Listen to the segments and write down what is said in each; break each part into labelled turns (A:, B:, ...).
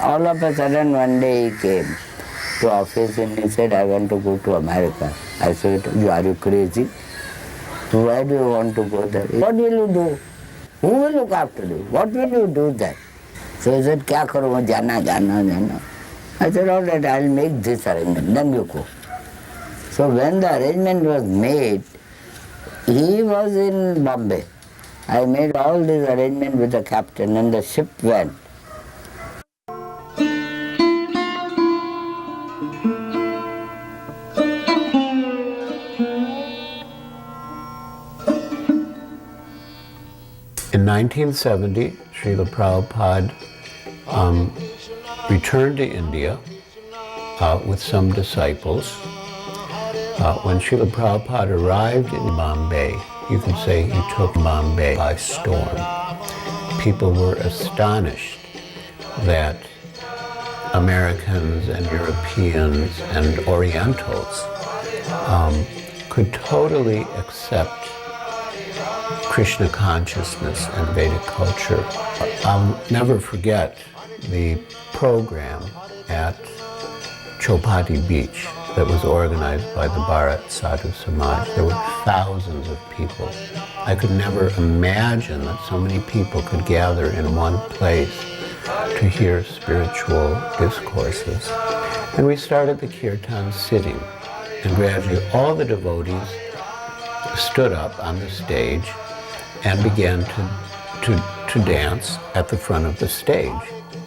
A: All of a sudden one day he came to office and he said, I want to go to America. I said, are you crazy? Why do you want to go there? What will you do? Who will look after you? What will you do there? So he said, kya karu, jana. I said, all right, I'll make this arrangement, then you go. So when the arrangement was made, he was in Bombay. I made all this arrangement with the captain and the ship went.
B: In 1970, Srila Prabhupada returned to India with some disciples. When Srila Prabhupada arrived in Bombay, you can say he took Bombay by storm. People were astonished that Americans and Europeans and Orientals could totally accept Krishna consciousness and Vedic culture. I'll never forget the program at Chowpatty Beach that was organized by the Bharat Sadhu Samaj. There were thousands of people. I could never imagine that so many people could gather in one place to hear spiritual discourses. And we started the kirtan sitting, and gradually all the devotees stood up on the stage and began to dance at the front of the stage.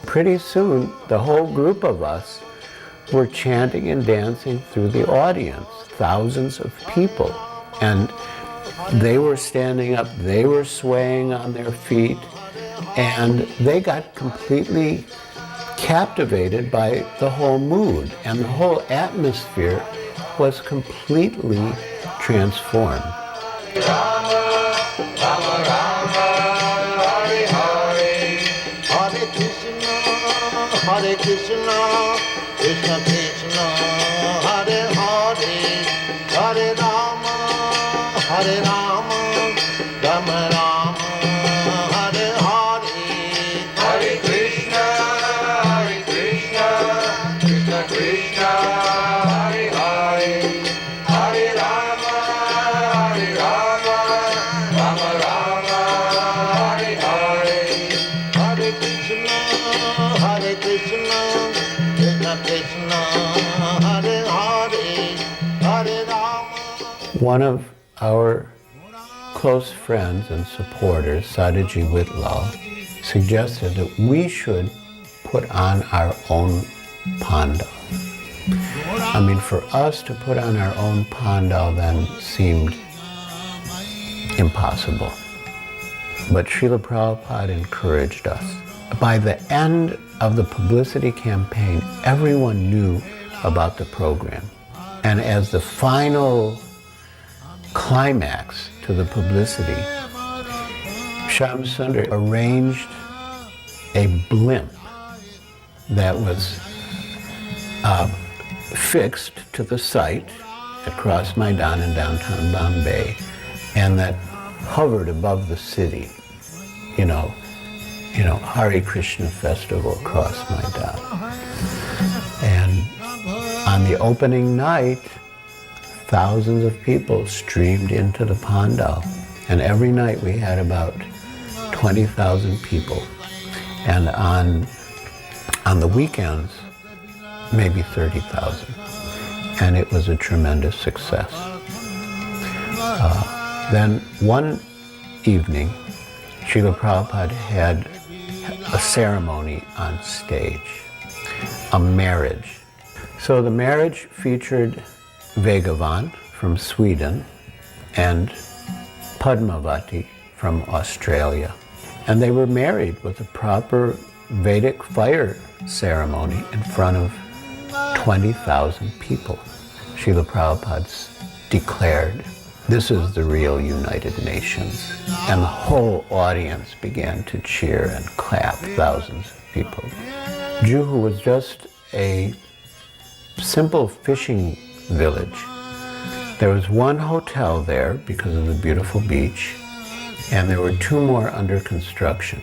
B: Pretty soon, the whole group of us were chanting and dancing through the audience, thousands of people. And they were standing up, they were swaying on their feet, and they got completely captivated by the whole mood, and the whole atmosphere was completely transformed.
C: Hare Krishna, Krishna Krishna, Hare Hare, Hare Rama, Hare Rama, Rama Rama, Hare Hare, Hare Krishna, Krishna Krishna, Hare Hare, Hare Rama, Rama Rama, Hare Hare, Hare Krishna, Krishna Krishna, Hare Hare, Hare Rama.
B: One of our close friends and supporters, Sadaji Whitlaw, suggested that we should put on our own pandal. I mean, for us to put on our own pandal then seemed impossible. But Srila Prabhupada encouraged us. By the end of the publicity campaign, everyone knew about the program. And as the final climax to the publicity, Shyam Sundar arranged a blimp that was fixed to the site at Cross Maidan in downtown Bombay, and that hovered above the city, you know, Hare Krishna festival across Maidan. And on the opening night, thousands of people streamed into the pandal. And every night we had about 20,000 people. And on the weekends, maybe 30,000. And it was a tremendous success. Then one evening, Srila Prabhupada had a ceremony on stage, a marriage. So the marriage featured Vegavan from Sweden and Padmavati from Australia. And they were married with a proper Vedic fire ceremony in front of 20,000 people. Srila Prabhupada declared, "This is the real United Nations." And the whole audience began to cheer and clap, thousands of people. Juhu was just a simple fishing village. There was one hotel there because of the beautiful beach, and there were two more under construction.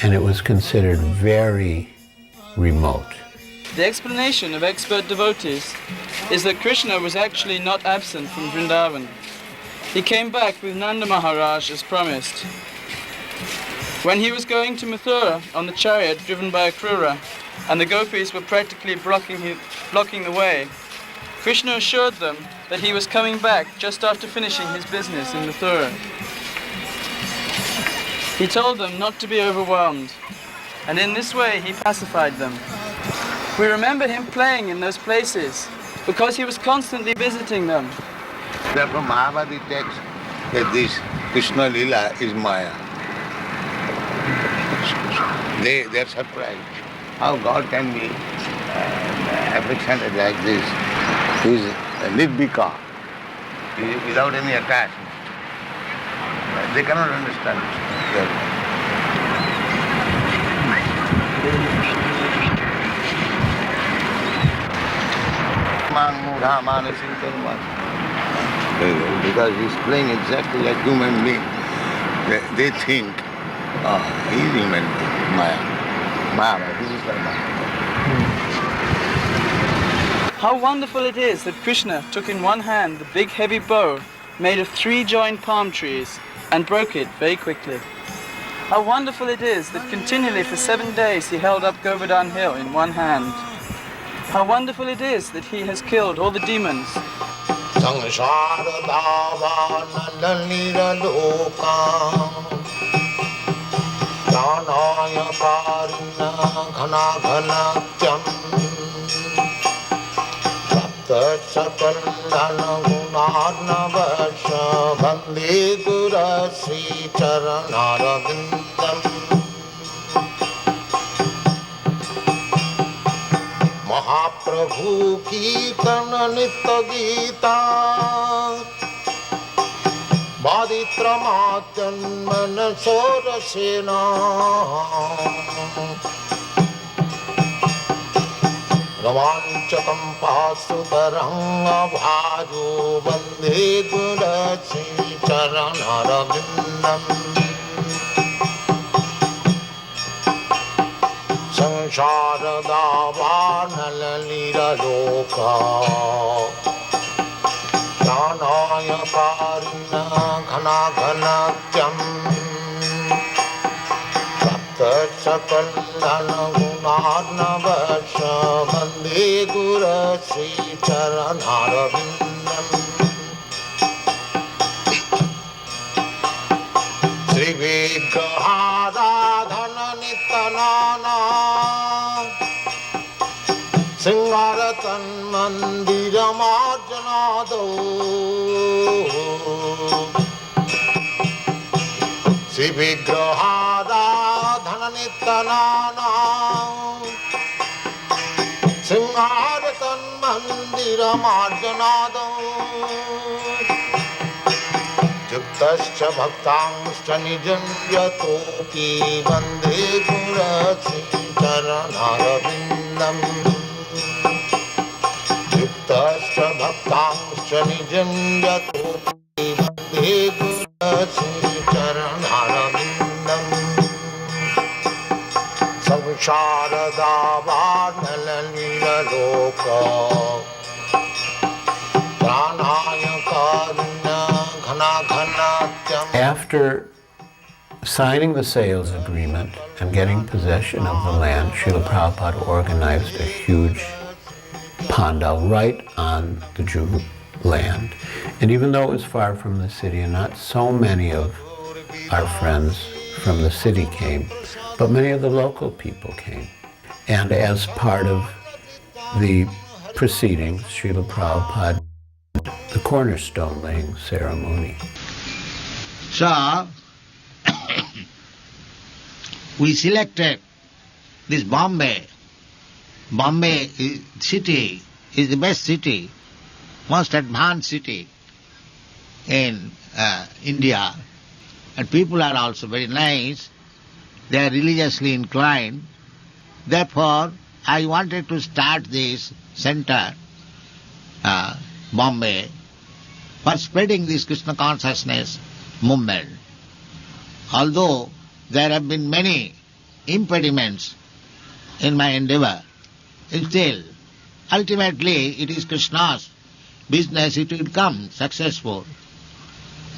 B: And it was considered very remote.
D: The explanation of expert devotees is that Krishna was actually not absent from Vrindavan. He came back with Nanda Maharaj as promised. When he was going to Mathura on the chariot driven by a Krura, and the gopis were practically blocking the way, Krishna assured them that he was coming back just after finishing his business in Mathura. He told them not to be overwhelmed, and in this way he pacified them. We remember him playing in those places because he was constantly visiting them.
C: Therefore Mahabharata takes that this Krishna Lila is Maya. They are surprised how God can be affectionate like this. He is nirbhika, without any attachment. They cannot understand this. Because he's playing exactly like human being. They think, he's human being, Maya, this is like Maya.
D: How wonderful it is that Krishna took in one hand the big heavy bow made of 3 joined palm trees and broke it very quickly. How wonderful it is that continually for 7 days he held up Govardhan Hill in one hand. How wonderful it is that he has killed all the demons.
C: Mahaprabhu Kirtana Nitya Gita Baditramatyanmana Sorasena Ramanchakam Pasutaranga Bhajo Vande Gurasi Charanarabindam Sansharada Varnalira Loka Pranaya Karina Ghana Ghanatyam Sapta Sakaldana Gunarna Vasha Vande Gurasi Charanarabindam Sri Vigrahada Dhana Nitanana Singaratan Mandira Marjanado Sri Vigrahada Dhana Nitanana Singaratan Mandira Marjanado Yuktascha Bhaktangscha Nijam Yatopi Vande Purasi Charanarabindam Yuktascha Bhaktangscha Nijam Yatopi Vande Purasi Charanarabindam Samsharada Varnalalila Loka Pranaya Karuna
B: After signing the sales agreement and getting possession of the land, Srila Prabhupada organized a huge pandal right on the Jew land. And even though it was far from the city and not so many of our friends from the city came, but many of the local people came. And as part of the proceedings, Srila Prabhupada the cornerstone laying ceremony.
E: So, we selected this Bombay. Bombay city is the best city, most advanced city in India. And people are also very nice. They are religiously inclined. Therefore, I wanted to start this center, Bombay, for spreading this Krishna consciousness movement. Although there have been many impediments in my endeavor. Still, ultimately it is Krishna's business, it will come successful.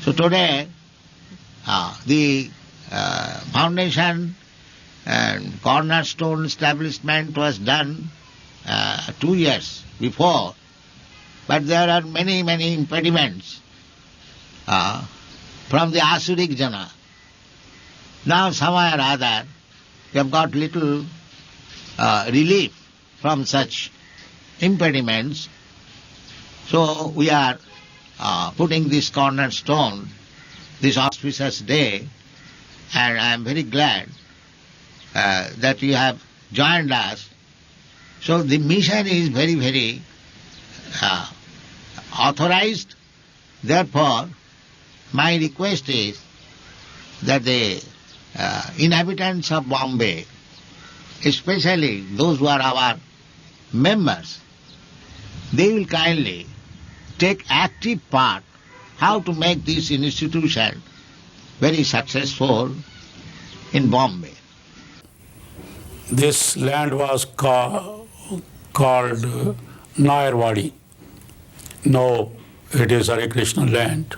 E: So today, the foundation and cornerstone establishment was done 2 years before, but there are many, many impediments from the Asurik Jana. Now somehow or other we have got little relief from such impediments. So we are putting this cornerstone this auspicious day, and I am very glad that you have joined us. So the mission is very, very authorized. Therefore, my request is that the inhabitants of Bombay, especially those who are our members, they will kindly take active part how to make this institution very successful in Bombay.
F: This land was called Nayarwadi. No, it is Hare Krishna land.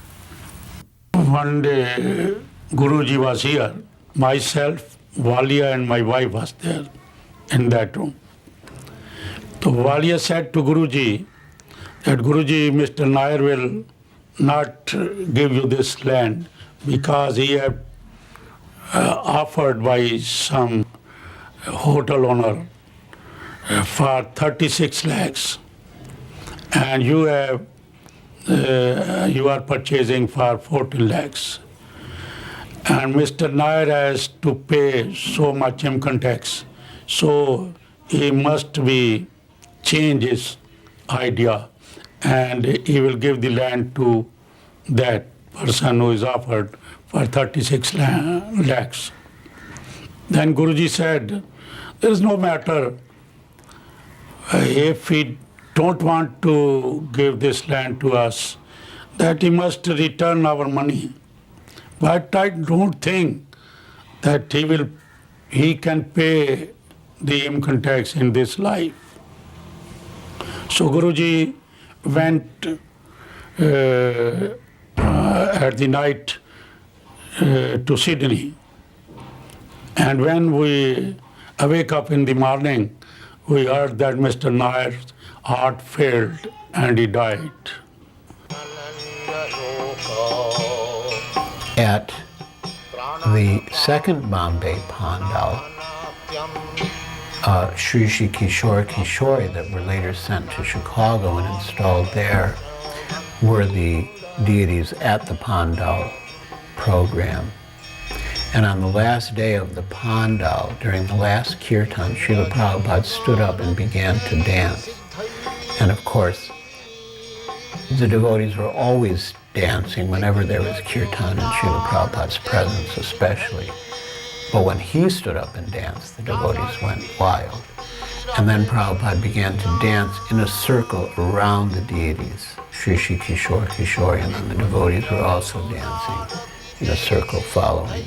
F: One day Guruji was here. Myself, Walia and my wife was there in that room. So Walia said to Guruji that Guruji, Mr. Nair will not give you this land because he had offered by some hotel owner for 36 lakhs, and you are purchasing for 14 lakhs. And Mr. Nair has to pay so much income tax, so he must change his idea, and he will give the land to that person who is offered for 36 lakhs. Then Guruji said, there is no matter if he don't want to give this land to us, that he must return our money. But I don't think that he can pay the income tax in this life. So Guruji went at the night to Sydney, and when we awake up in the morning, we heard that Mr. Nair's heart failed and he died.
B: At the second Bombay Pandal, Sri Kishore Kishori that were later sent to Chicago and installed there were the deities at the Pandal program. And on the last day of the Pandal, during the last kirtan, Srila Prabhupada stood up and began to dance. And of course, the devotees were always dancing whenever there was kirtan in Srila Prabhupada's presence especially. But when he stood up and danced, the devotees went wild. And then Prabhupada began to dance in a circle around the deities, Sri Kishore Kishori, and then the devotees were also dancing in a circle following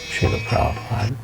B: Srila Prabhupada.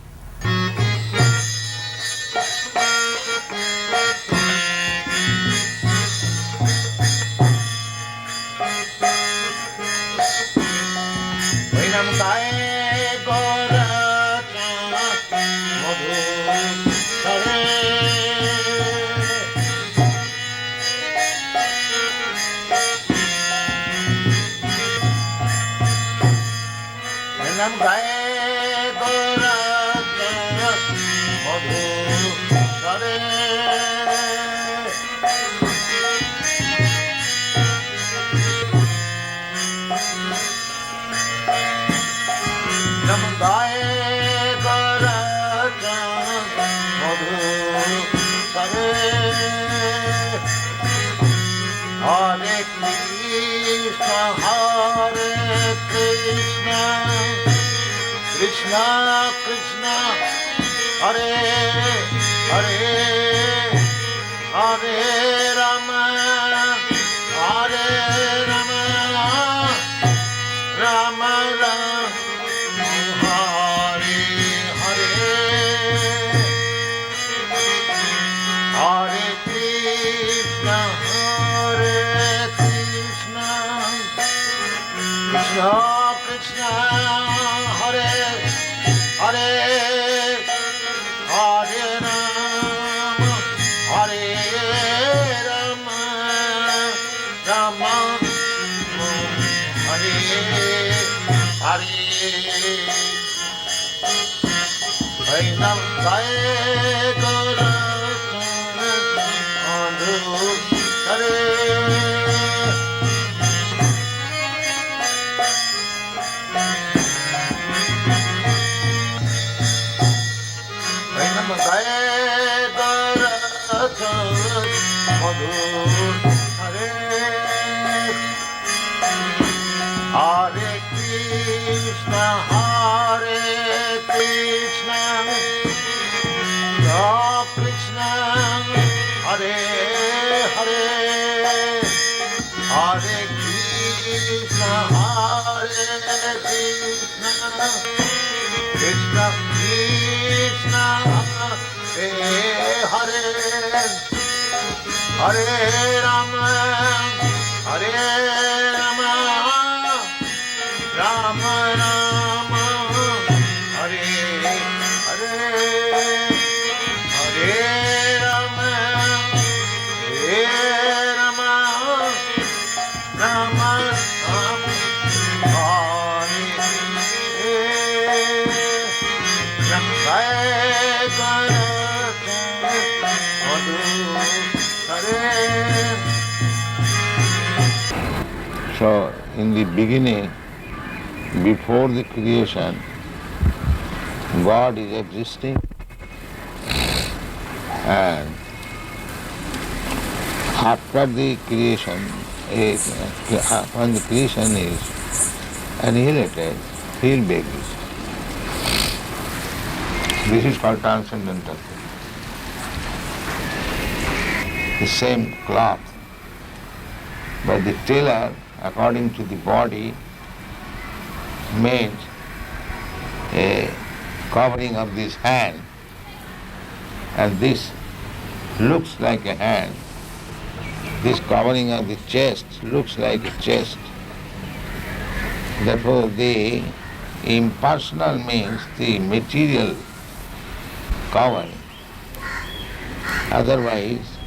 E: Krishna Krishna, Hare Hare, Hare Rama, Hare Rama, Rama Rama, Hare Hare.
C: Krishna, Hare Hare, Hare Krishna, Hare Krishna, Krishna Krishna, Hare Hare, Hare Rama, Hare Rama, Rama Rama, Hare Hare, Hare Rama, Hare Rama, Rama Rama, Hare Hare, so, in the beginning, before the creation, God is existing, and after the creation, when the creation is annihilated, he will be existing. This is called transcendental. The same cloth, but the tailor, according to the body, made a covering of this hand, and this looks like a hand. This covering of the chest looks like a chest. Therefore, the impersonal means the material covering. Otherwise,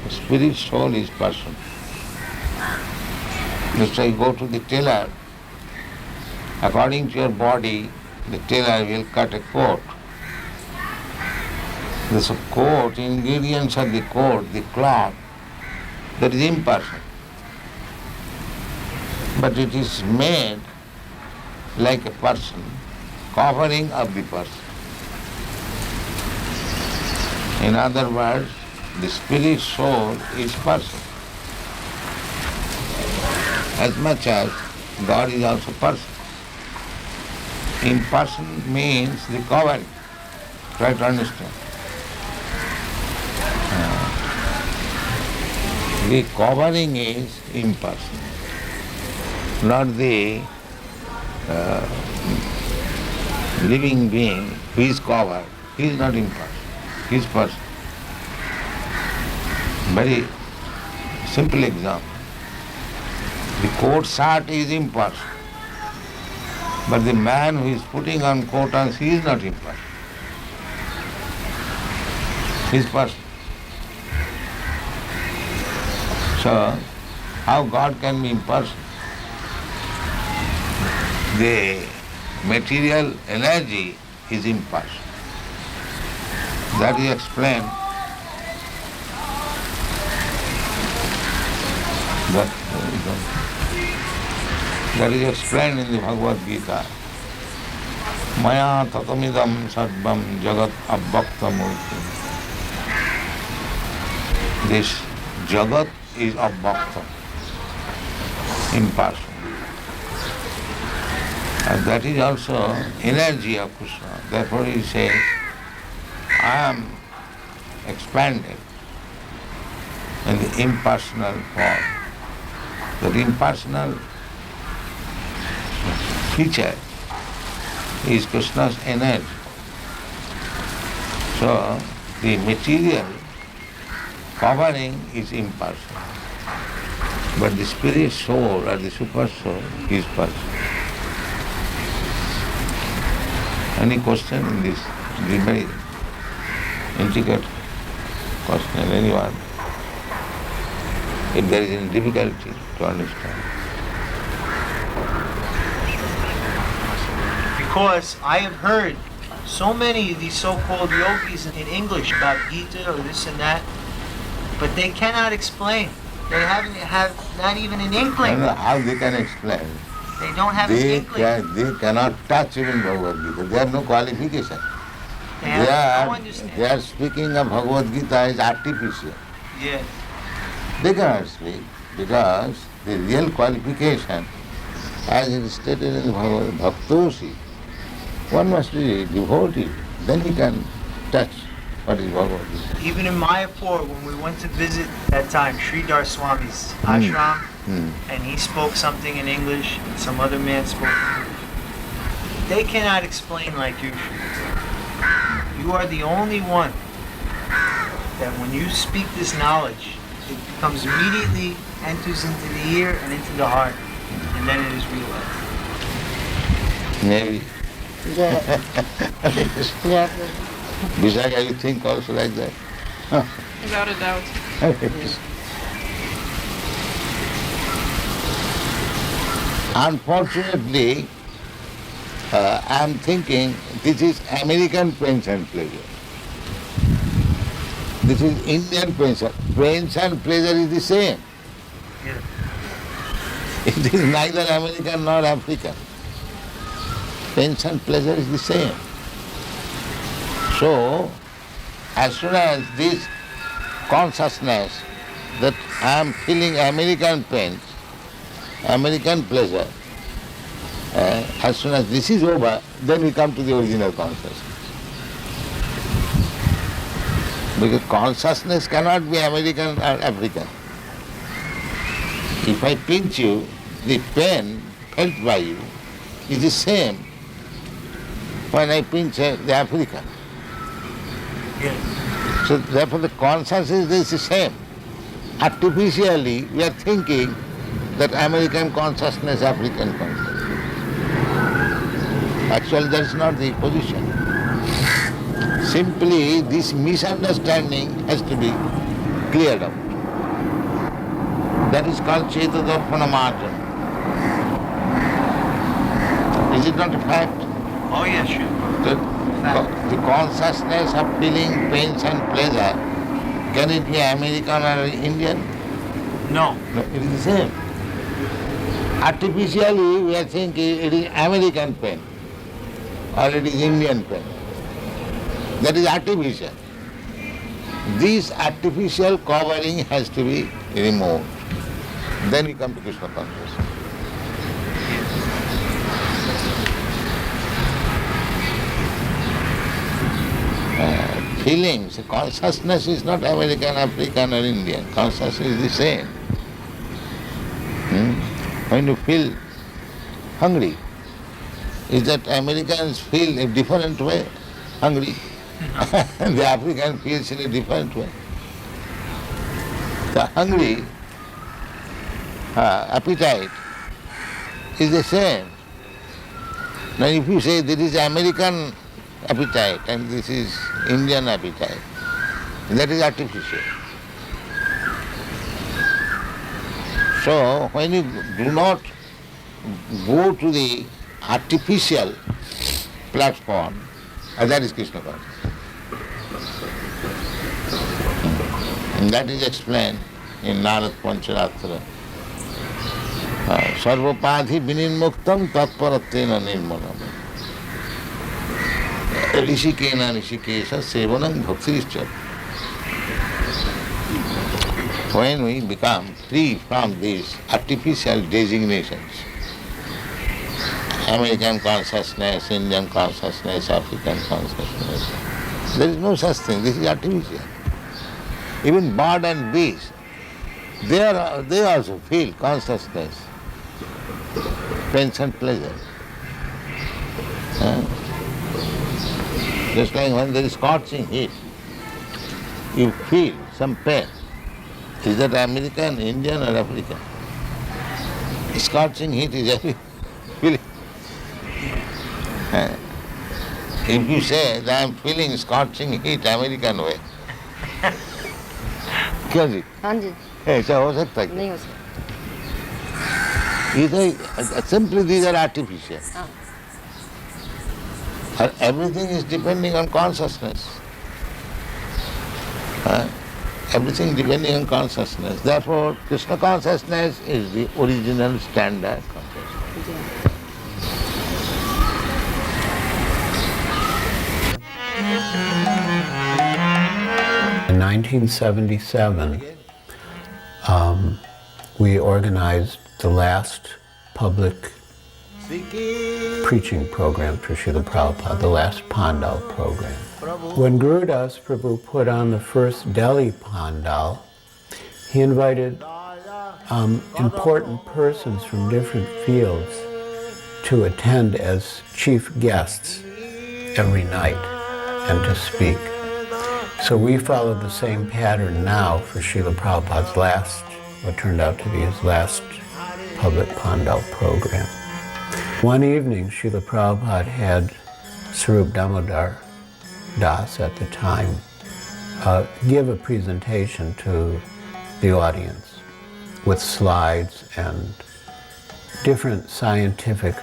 C: spirit soul is person. Let's say you go to the tailor, according to your body, the tailor will cut a coat. This coat, ingredients of the coat, the cloth, that is impersonal. But it is made like a person, covering of the person. In other words, the spirit soul is person. As much as God is also person. Imperson means the covering. Try to understand. The covering is impersonal, not the living being who is covered. He is not impersonal. He is person. Very simple example. The coat shirt is impersonal, but the man who is putting on coat on, he is not impersonal. He is person. So, how God can be impersonal? The material energy is impersonal. That is explained. That is explained in the Bhagavad Gita. Maya tatamidam sarvam jagat abbakta murti. This jagat is abbakta, impersonal. And that is also energy of Krishna. Therefore he says, I am expanded in the impersonal form. That impersonal feature is Krishna's energy. So the material covering is impersonal, but the spirit soul or the super soul is personal. Any question in this? It is very intricate question, anyone? If there is any difficulty to understand.
G: Because I have heard so many of these so-called yogis in English about Gita or this and that, but they cannot explain. They have not even an inkling.
C: I don't know how they can explain.
G: They don't have an inkling.
C: They cannot touch even Bhagavad Gita. They have no qualification.
G: They have no understanding.
C: They are speaking of Bhagavad Gita as artificial.
G: Yes.
C: They cannot speak because the real qualification, as it is stated in the Bhagavad Bhaktosi, one must be devotee, then he can touch what is Bhagavad Gita.
G: Even in Mayapur, when we went to visit that time Sridhar Swami's ashram, and he spoke something in English, and some other man spoke English, they cannot explain like you. You are the only one that when you speak this knowledge, it becomes immediately, enters into the ear and into the heart, and then it is realized.
C: Maybe.
A: Yeah. Yeah.
C: Vishaka, you think also like that?
D: Without a doubt.
C: Unfortunately, I am thinking this is American pains and pleasure. This is Indian pains. Pains and pleasure is the same.
G: Yeah.
C: It is neither American nor African. Pains and pleasure is the same. So, as soon as this consciousness that I am feeling American pains, American pleasure, as soon as this is over, then we come to the original consciousness. Because consciousness cannot be American or African. If I pinch you, the pain felt by you is the same when I pinch the African.
G: Yes.
C: So therefore the consciousness is the same. Artificially we are thinking that American consciousness, African consciousness. Actually that is not the position. Simply this misunderstanding has to be cleared out. That is called Cetadarpana Marjana. Is it not a fact?
G: Oh yes, sure.
C: The consciousness of feeling pains and pleasure, can it be American or Indian?
G: No.
C: No, it is the same. Artificially we are thinking it is American pain or it is Indian pain. That is artificial. This artificial covering has to be removed. Then we come to Krishna consciousness. Feelings, consciousness is not American, African or Indian. Consciousness is the same. When you feel hungry, is that Americans feel a different way hungry? The African feels in a different way. The hungry appetite is the same. Now if you say this is American appetite and this is Indian appetite, that is artificial. So when you do not go to the artificial platform, that is Krishna consciousness. And that is explained in Narad Pancharatra. Sarvapadhi vinirmuktam tatparatena nirmanam. Rishikena rishikesha sevanam bhaktirischa. When we become free from these artificial designations, American consciousness, Indian consciousness, African consciousness, there is no such thing. This is artificial. Even bird and bees, they also feel consciousness, pains and pleasure. Just like when there is scorching heat, you feel some pain. Is that American, Indian or African? Scorching heat is every feeling. If you say that I am feeling scorching heat American way, क्या जी?
A: हाँ जी
C: ऐसा हो सकता है?
A: नहीं हो सकता.
C: Simply these are artificial. Everything is depending on consciousness. Everything depending on consciousness. Therefore, Krishna consciousness is the original standard consciousness.
B: In 1977, we organized the last public preaching program for Srila Prabhupada, the last Pandal program. When Gurudas Prabhu put on the first Delhi Pandal, he invited important persons from different fields to attend as chief guests every night and to speak. So we followed the same pattern now for Srila Prabhupada's last, what turned out to be his last public Pandal program. One evening, Srila Prabhupada had Swarup Damodar Das at the time give a presentation to the audience with slides and different scientific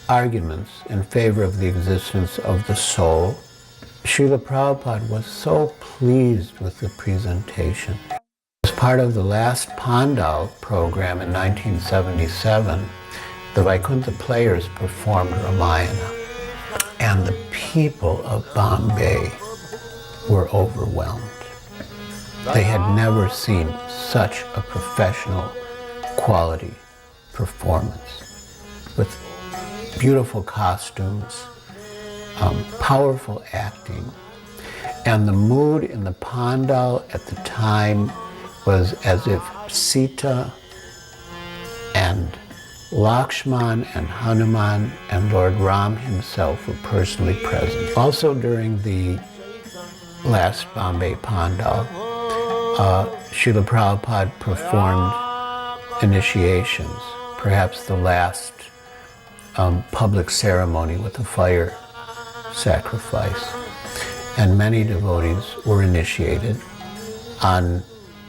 B: arguments in favor of the existence of the soul. Srila Prabhupada was so pleased with the presentation. As part of the last Pandal program in 1977, the Vaikuntha players performed Ramayana, and the people of Bombay were overwhelmed. They had never seen such a professional quality performance with beautiful costumes, powerful acting, and the mood in the Pandal at the time was as if Sita and Lakshman and Hanuman and Lord Ram himself were personally present. Also during the last Bombay Pandal, Srila Prabhupada performed initiations, perhaps the last public ceremony with a fire sacrifice. And many devotees were initiated on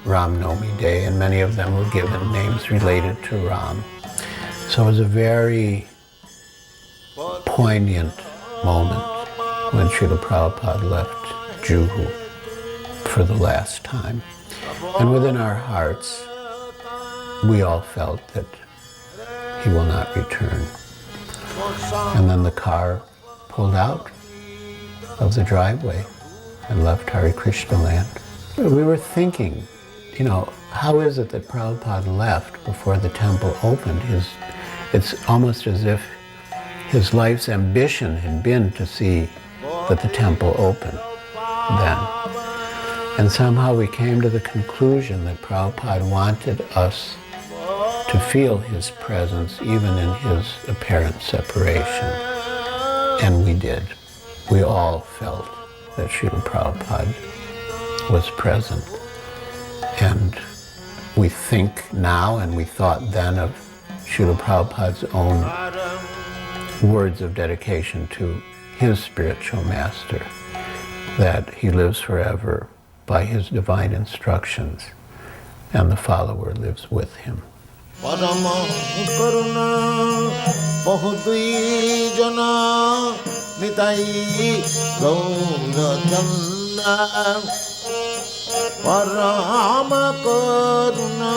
B: Ram Navami Day, and many of them were given names related to Ram. So it was a very poignant moment when Srila Prabhupada left Juhu for the last time. And within our hearts, we all felt that he will not return. And then the car pulled out of the driveway and left Hare Krishna land. We were thinking, how is it that Prabhupada left before the temple opened? It's almost as if his life's ambition had been to see that the temple opened then. And somehow we came to the conclusion that Prabhupada wanted us to feel his presence even in his apparent separation. And we did. We all felt that Srila Prabhupada was present. And we think now, and we thought then, of Srila Prabhupada's own words of dedication to his spiritual master, that he lives forever by his divine instructions, and the follower lives with him.
E: Parama karuna bahudui jana nitai gaura chanda. Parama karuna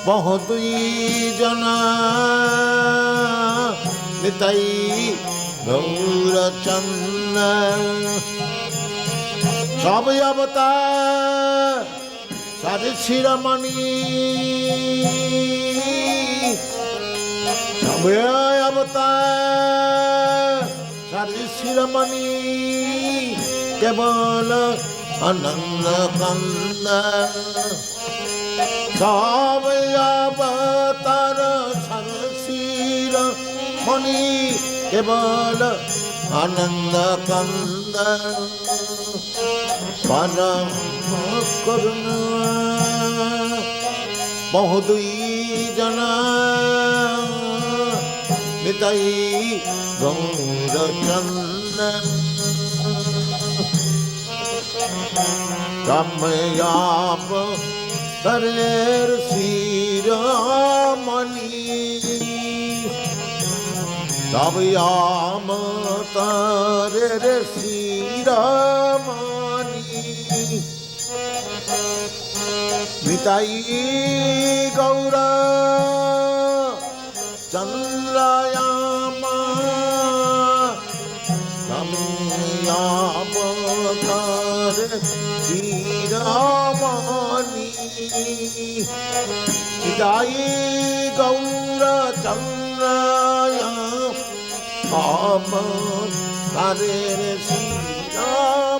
E: bahudui jana nitai gaura chanda. Sabhi avatar Sari Shiramani Sabhi avatar Sari Shiramani Kevala Ananda Kanda Sabhi avatar Sari Shiramani Kevala Ananda Kanda Param Karuna Bahudui Jana Nitai Gaura Chanda Ramayama Tarer Siramani Ramayama Tarer Siramani Nitai Gaura Chandrayama
H: नामकार श्रीरामानी जय गौरचन्द्राय नामकार श्रीरामानी